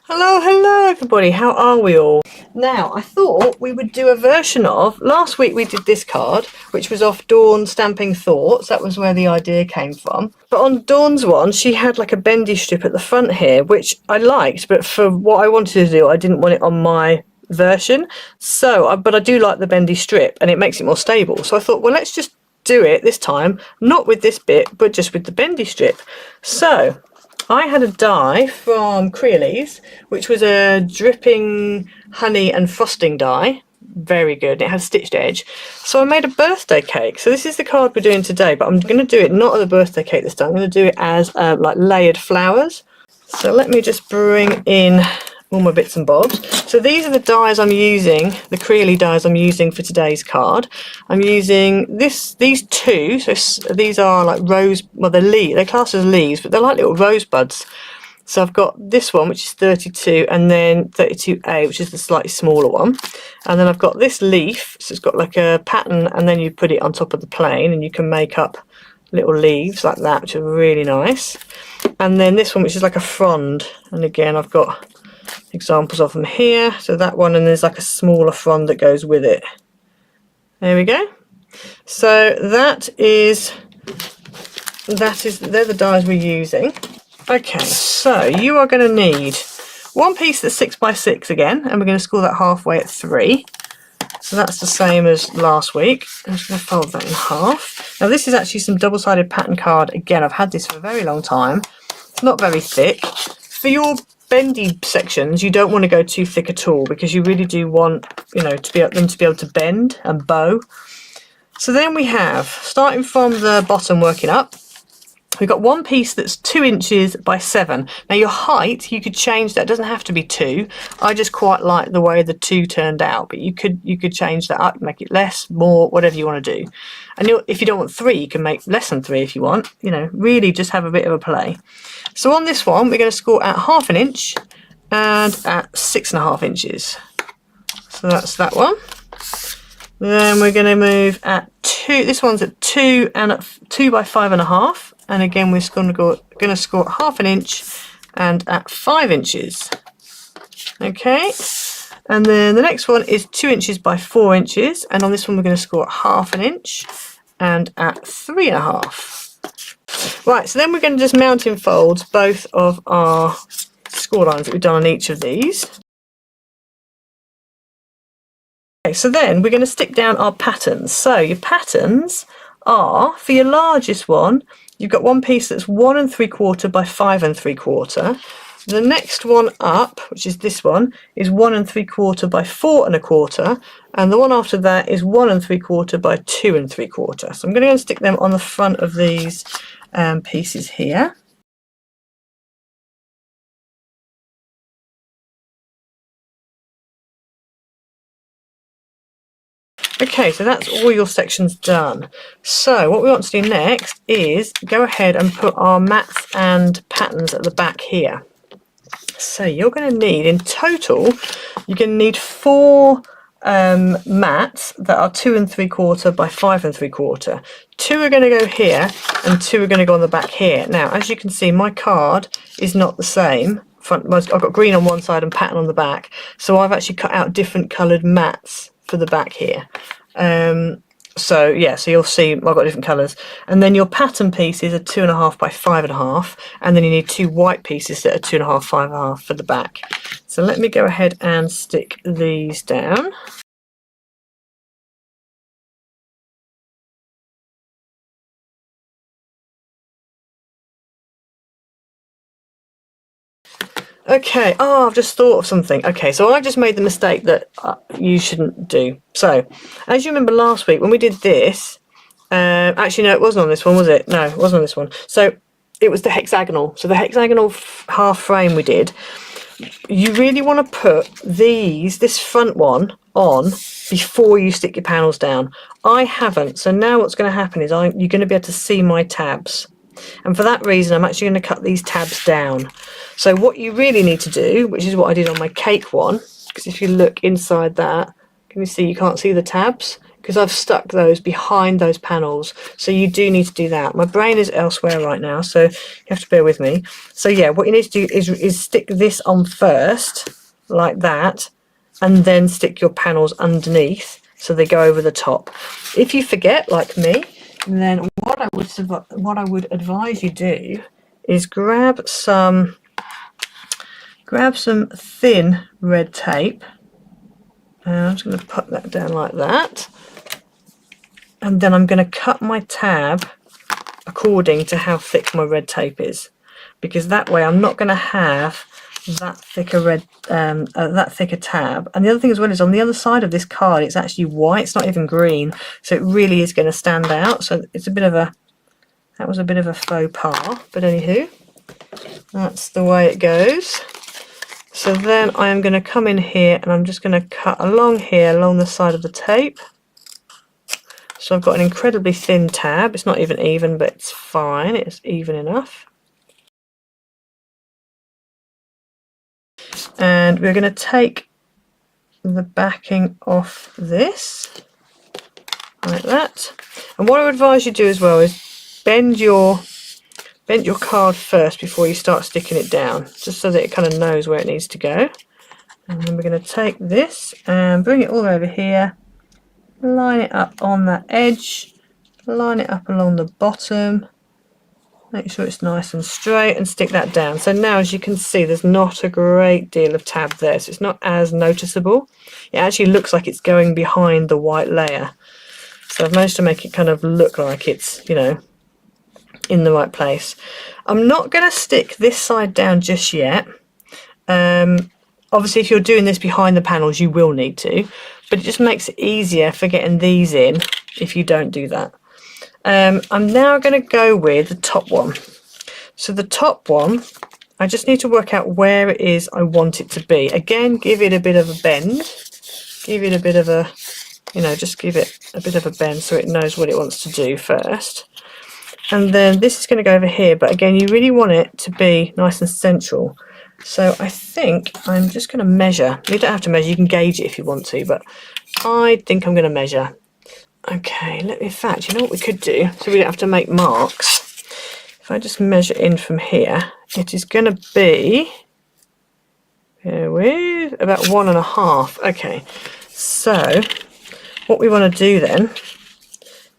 Hello, hello everybody, how are we all? Now, I thought we would do a version of, last week we did this card, which was off Dawn Stamping Thoughts, that was where the idea came from. But on Dawn's one, she had like a bendy strip at the front here, which I liked, but for what I wanted to do, I didn't want it on my version. But I do like the bendy strip, and it makes it more stable. So I thought, well, let's just do it this time, not with this bit, but just with the bendy strip. So I had a die from Creoles, which was a dripping honey and frosting die. Very good. It had stitched edge. So I made a birthday cake. So this is the card we're doing today, but I'm going to do it not as a birthday cake this time. I'm going to do it as like layered flowers. So let me just bring in all my bits and bobs. So these are the dies I'm using, the Creole dies I'm using for today's card. I'm using these two, so these are like rose, well they're classed as leaves, but they're like little rosebuds. So I've got this one, which is 32, and then 32A, which is the slightly smaller one. And then I've got this leaf, so it's got like a pattern, and then you put it on top of the plane, and you can make up little leaves like that, which are really nice. And then this one, which is like a frond, and again I've got examples of them here. So that one, and there's like a smaller frond that goes with it. There we go. So they're the dies we're using. Okay, so you are going to need one piece that's 6 by 6 again, and we're going to score that halfway at 3. So that's the same as last week. I'm just going to fold that in half. Now this is actually some double-sided pattern card. Again, I've had this for a very long time. It's not very thick. For your bendy sections, you don't want to go too thick at all, because you really do want, you know, them to be able to bend and bow. So then we have, starting from the bottom working up, we've got one piece that's 2 inches by 7. Now your height, you could change that. It doesn't have to be 2. I just quite like the way the 2 turned out, but you could change that up, make it less, more, whatever you want to do. And if you don't want 3, you can make less than 3 if you want. You know, really just have a bit of a play. So on this one, we're going to score at 1/2 inch and at 6.5 inches. So that's that one. Then we're going to move at 2. This one's at 2 and at 2 by 5.5. And again, we're going to score at 1/2 inch and at 5 inches. Okay. And then the next one is 2 inches by 4 inches. And on this one, we're going to score at 1/2 inch and at 3.5. Right, so then we're going to just mount in folds both of our score lines that we've done on each of these. Okay, so then we're going to stick down our patterns. So your patterns are, for your largest one, you've got one piece that's 1 3/4 by 5 3/4. The next one up, which is this one, is 1 3/4 by 4 1/4, and the one after that is 1 3/4 by 2 3/4. So I'm going to go and stick them on the front of these pieces here. Okay, so that's all your sections done. So what we want to do next is go ahead and put our mats and patterns at the back here. So you're going to need, in total, you're going to need 4 mats that are 2 3/4 by 5 3/4. 2 are going to go here and 2 are going to go on the back here. Now, as you can see, my card is not the same. I've got green on one side and pattern on the back, so I've actually cut out different coloured mats for the back here. So yeah, so you'll see I've got different colours. And then your pattern pieces are 2.5 by 5.5, and then you need 2 white pieces that are 2.5, 5.5 for the back. So let me go ahead and stick these down. Okay, I've just thought of something. Okay, so I've just made the mistake that you shouldn't do. So, as you remember last week when we did this, actually no, it wasn't on this one, was it? No, it wasn't on this one. So, it was the hexagonal. So the hexagonal half frame we did. You really want to put this front one on before you stick your panels down. I haven't, so now what's going to happen is you're going to be able to see my tabs. And for that reason, I'm actually going to cut these tabs down. So what you really need to do, which is what I did on my cake one, because if you look inside that, can you see you can't see the tabs? because I've stuck those behind those panels. So you do need to do that. My brain is elsewhere right now, so you have to bear with me. So yeah, what you need to do is stick this on first, like that, and then stick your panels underneath so they go over the top. If you forget, like me, then what I would advise you do is grab some thin red tape. I'm just going to put that down like that, and then I'm going to cut my tab according to how thick my red tape is, because that way I'm not going to have that thicker that thicker tab. And the other thing as well is on the other side of this card it's actually white, it's not even green, so it really is going to stand out. So it's a bit of a, that was a bit of a faux pas, but anywho, that's the way it goes. So then I am going to come in here and I'm just going to cut along here along the side of the tape. So I've got an incredibly thin tab. It's not even, but it's fine. It's even enough. And we're going to take the backing off this, like that. And what I would advise you do as well is bend your card first before you start sticking it down, just so that it kind of knows where it needs to go. And then we're going to take this and bring it all over here, line it up on that edge, line it up along the bottom, make sure it's nice and straight, and stick that down. So now, as you can see, there's not a great deal of tab there, so it's not as noticeable. It actually looks like it's going behind the white layer. So I've managed to make it kind of look like it's, you know, in the right place. I'm not going to stick this side down just yet. Obviously if you're doing this behind the panels you will need to, but it just makes it easier for getting these in if you don't do that. I'm now going to go with the top one. So the top one, I just need to work out where it is I want it to be. Again, give it a bit of a bend, give it a bit of a, you know, just give it a bit of a bend so it knows what it wants to do first. And then this is going to go over here, but again you really want it to be nice and central. So I think I'm just going to measure. You don't have to measure, you can gauge it if you want to, but I think I'm going to measure. Okay, in fact, you know what we could do, so we don't have to make marks. If I just measure in from here, it is going to be, here with, about 1.5. Okay, so what we want to do then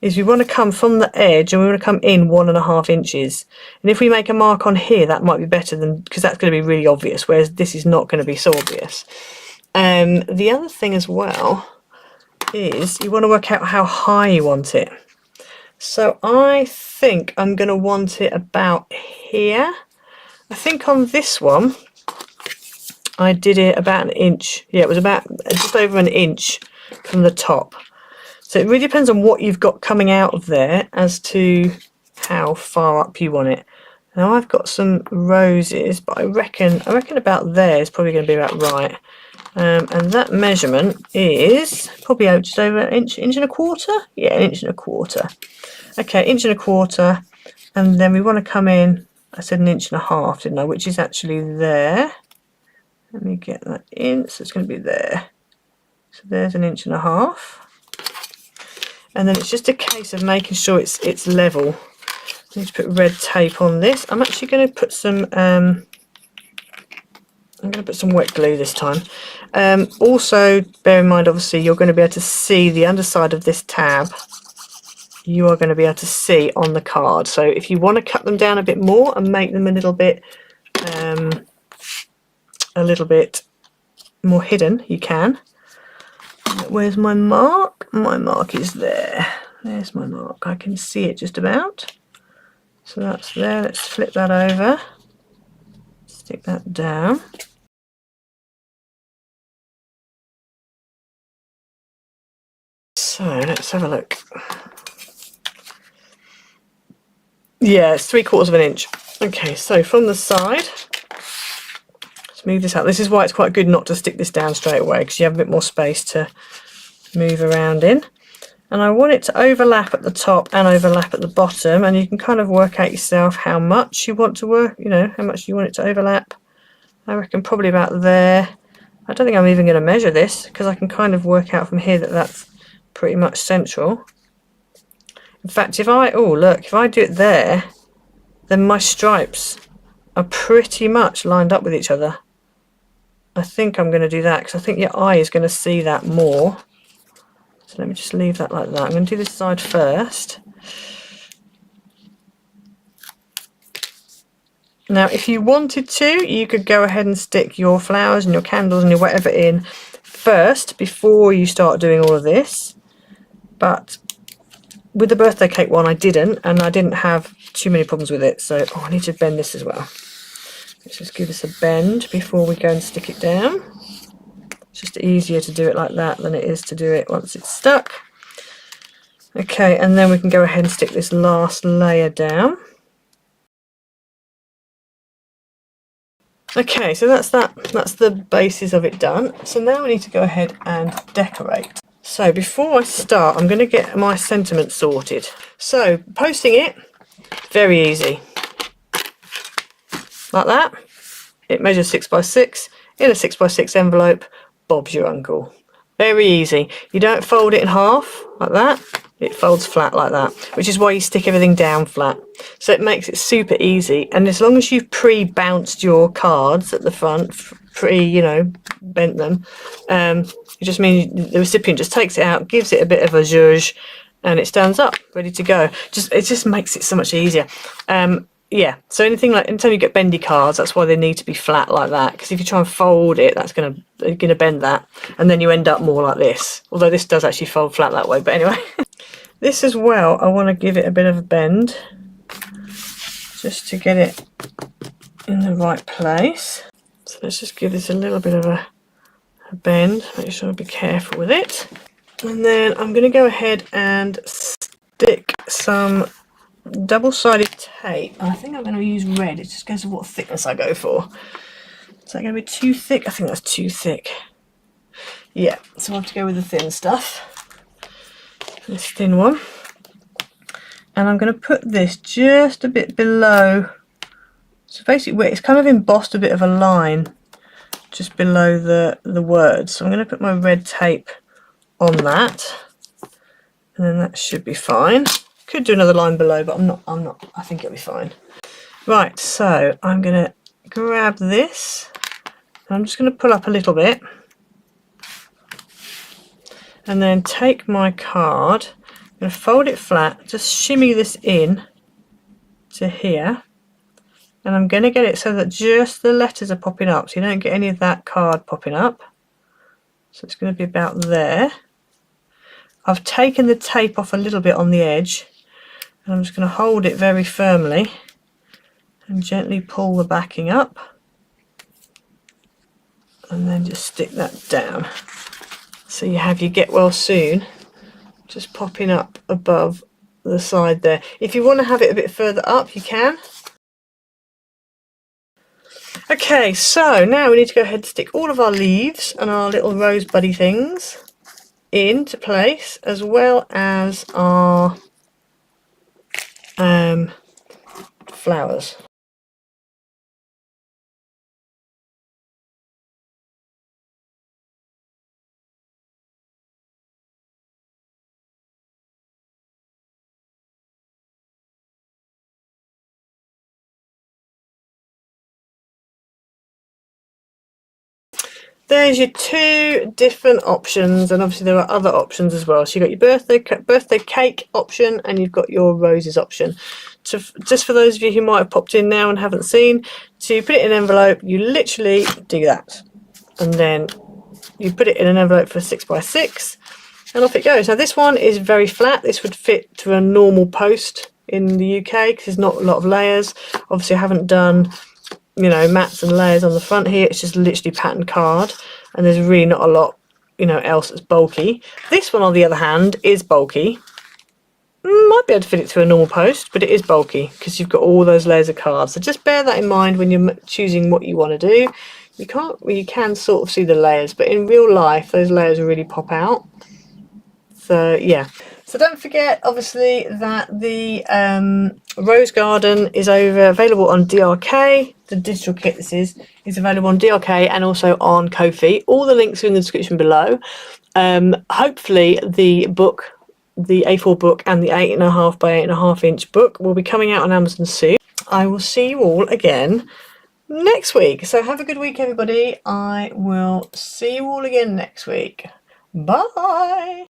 is we want to come from the edge and we want to come in 1.5 inches. And if we make a mark on here, that might be better than, because that's going to be really obvious, whereas this is not going to be so obvious. The other thing as well is you want to work out how high you want it. So I think I'm going to want it about here. I think on this one I did it about 1 inch. Yeah, it was about just over 1 inch from the top. So it really depends on what you've got coming out of there as to how far up you want it. Now I've got some roses, but I reckon about there is probably going to be about right. And that measurement is probably just over 1 inch, 1.25 inches. Yeah, 1.25 inches. Okay, 1.25 inches, and then we want to come in. I said 1.5 inches, didn't I? Which is actually there. Let me get that in. So it's going to be there. So there's 1.5 inches. And then it's just a case of making sure it's level. I need to put red tape on this. I'm actually going to put some wet glue this time. Also, bear in mind, obviously, you're going to be able to see the underside of this tab. You are going to be able to see on the card. So if you want to cut them down a bit more and make them a little bit more hidden, you can. Where's my mark? My mark is there. There's my mark. I can see it just about. So that's there. Let's flip that over. Stick that down. So let's have a look. Yeah, it's 3/4 inch. Okay, so from the side, let's move this out. This is why it's quite good not to stick this down straight away, because you have a bit more space to move around in. And I want it to overlap at the top and overlap at the bottom, and you can kind of work out yourself how much you want to work, you know, how much you want it to overlap. I reckon probably about there. I don't think I'm even going to measure this, because I can kind of work out from here that that's pretty much central. In fact, if I do it there, then my stripes are pretty much lined up with each other. I think I'm going to do that because I think your eye is going to see that more. So let me just leave that like that. I'm going to do this side first. Now, if you wanted to, you could go ahead and stick your flowers and your candles and your whatever in first before you start doing all of this. But with the birthday cake one, I didn't, and I didn't have too many problems with it. So, I need to bend this as well. Let's just give this a bend before we go and stick it down. It's just easier to do it like that than it is to do it once it's stuck. Okay, and then we can go ahead and stick this last layer down. Okay, so that's the basis of it done. So now we need to go ahead and decorate. So before I start, I'm going to get my sentiment sorted. So posting it, very easy. Like that. It measures 6 by 6 in a 6 by 6 envelope. Bob's your uncle. Very easy. You don't fold it in half like that. It folds flat like that, which is why you stick everything down flat. So it makes it super easy. And as long as you've pre-bounced your cards at the front, bent them, it just means the recipient just takes it out, gives it a bit of a zhuzh, and it stands up, ready to go. It just makes it so much easier. Yeah, so anytime you get bendy cards, that's why they need to be flat like that, because if you try and fold it, that's gonna bend that, and then you end up more like this. Although this does actually fold flat that way, but anyway. This as well, I want to give it a bit of a bend, just to get it in the right place. So let's just give this a little bit of a bend, make sure I be careful with it. And then I'm going to go ahead and stick some double-sided tape. I think I'm going to use red. It just goes with what thickness I go for. Is that going to be too thick? I think that's too thick. Yeah, so I'll have to go with the thin stuff. This thin one. And I'm going to put this just a bit below. So basically it's kind of embossed a bit of a line just below the words. So I'm going to put my red tape on that. And then that should be fine. Could do another line below, but I'm not. I think it'll be fine. Right, so I'm going to grab this. And I'm just going to pull up a little bit. And then take my card. I'm going to fold it flat, just shimmy this in to here. And I'm going to get it so that just the letters are popping up, so you don't get any of that card popping up. So it's going to be about there. I've taken the tape off a little bit on the edge. And I'm just going to hold it very firmly and gently pull the backing up. And then just stick that down. So you have your get well soon just popping up above the side there. If you want to have it a bit further up, you can. Okay, so now we need to go ahead and stick all of our leaves and our little rose buddy things into place, as well as our flowers. There's your two different options, and obviously there are other options as well. So you've got your birthday cake option, and you've got your roses option. So just for those of you who might have popped in now and haven't seen, to put it in an envelope, you literally do that, and then you put it in an envelope for 6 by 6, and off it goes. Now this one is very flat. This would fit to a normal post in the UK because there's not a lot of layers. Obviously I haven't done mats and layers on the front here. It's just literally patterned card, and there's really not a lot else that's bulky. This one on the other hand is bulky. Might be able to fit it through a normal post, but it is bulky because you've got all those layers of cards. So just bear that in mind when you're choosing what you want to do. You can sort of see the layers, but in real life those layers really pop out. So yeah. So don't forget, obviously, that the Rose Garden is available on DRK. the digital kit this is available on DRK and also on Ko-fi. All the links are in the description below. Hopefully the book, the A4 book and the 8.5 by 8.5 inch book will be coming out on Amazon soon. I will see you all again next week. So have a good week, everybody. I will see you all again next week. Bye.